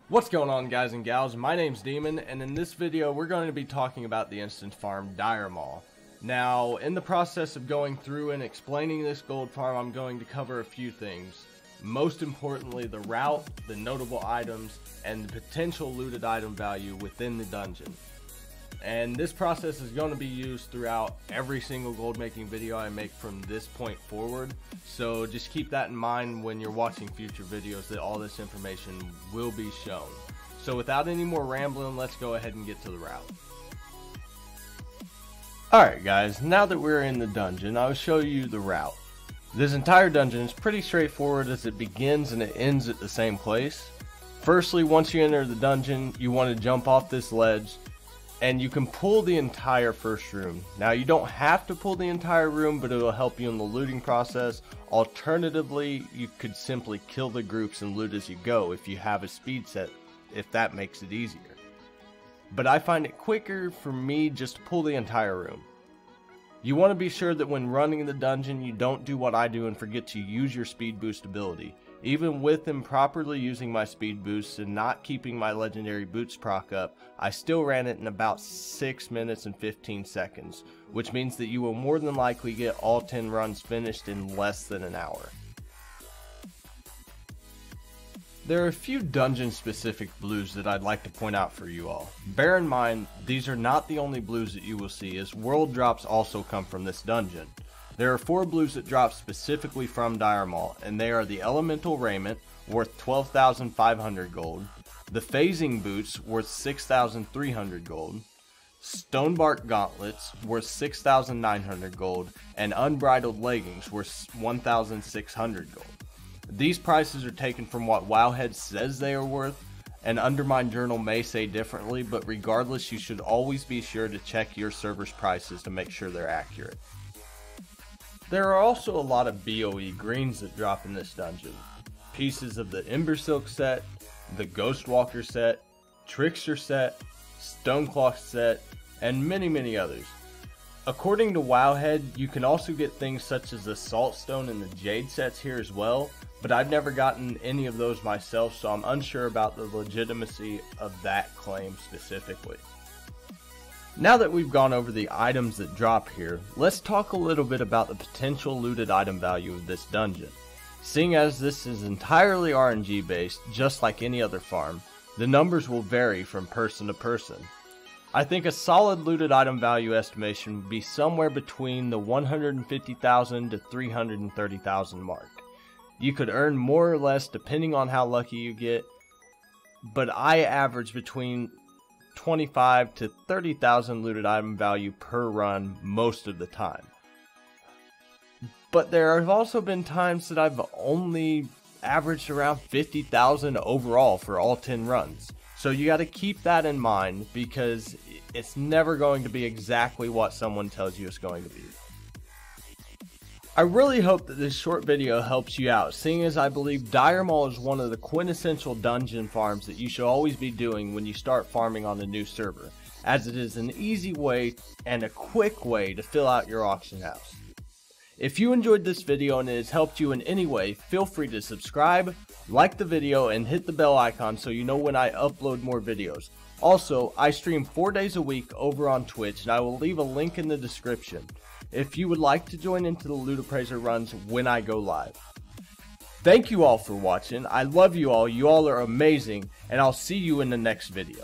What's going on, guys and gals? My name's Demon, and in this video we're going to be talking about the instance farm Diremaul. Now, in the process of going through and explaining this gold farm, I'm going to cover a few things. Most importantly, the route, the notable items, and the potential looted item value within the dungeon. And this process is going to be used throughout every single gold making video I make from this point forward. So just keep that in mind when you're watching future videos, that all this information will be shown. So without any more rambling, let's go ahead and get to the route. Alright guys, now that we're in the dungeon, I'll show you the route. This entire dungeon is pretty straightforward as it begins and it ends at the same place. Firstly, once you enter the dungeon, you want to jump off this ledge, and you can pull the entire first room. Now, you don't have to pull the entire room, but it will help you in the looting process. Alternatively, you could simply kill the groups and loot as you go if you have a speed set, if that makes it easier. But I find it quicker for me just to pull the entire room. You want to be sure that when running the dungeon, you don't do what I do and forget to use your speed boost ability. Even with improperly using my speed boosts and not keeping my legendary boots proc up, I still ran it in about 6 minutes and 15 seconds, which means that you will more than likely get all 10 runs finished in less than an hour. There are a few dungeon specific blues that I'd like to point out for you all. Bear in mind, these are not the only blues that you will see, as world drops also come from this dungeon. There are 4 blues that drop specifically from Diremaul, and they are the Elemental Raiment, worth 12,500 gold, the Phasing Boots, worth 6,300 gold, Stonebark Gauntlets, worth 6,900 gold, and Unbridled Leggings, worth 1,600 gold. These prices are taken from what Wowhead says they are worth, and Undermine Journal may say differently, but regardless, you should always be sure to check your server's prices to make sure they're accurate. There are also a lot of BOE greens that drop in this dungeon. Pieces of the Ember Silk set, the Ghostwalker set, Trickster set, Stonecloth set, and many others. According to Wowhead, you can also get things such as the Saltstone and the Jade sets here as well, but I've never gotten any of those myself, so I'm unsure about the legitimacy of that claim specifically. Now that we've gone over the items that drop here, let's talk a little bit about the potential looted item value of this dungeon. Seeing as this is entirely RNG based, just like any other farm, the numbers will vary from person to person. I think a solid looted item value estimation would be somewhere between the 150,000 to 330,000 mark. You could earn more or less depending on how lucky you get, but I average between 25 to 30,000 looted item value per run most of the time. But there have also been times that I've only averaged around 50,000 overall for all 10 runs. So you got to keep that in mind, because it's never going to be exactly what someone tells you it's going to be. I really hope that this short video helps you out, seeing as I believe Diremaul is one of the quintessential dungeon farms that you should always be doing when you start farming on a new server, as it is an easy way and a quick way to fill out your auction house. If you enjoyed this video and it has helped you in any way, feel free to subscribe, like the video, and hit the bell icon so you know when I upload more videos. Also, I stream 4 days a week over on Twitch, and I will leave a link in the description if you would like to join into the Loot Appraiser runs when I go live. Thank you all for watching. I love you all are amazing, and I'll see you in the next video.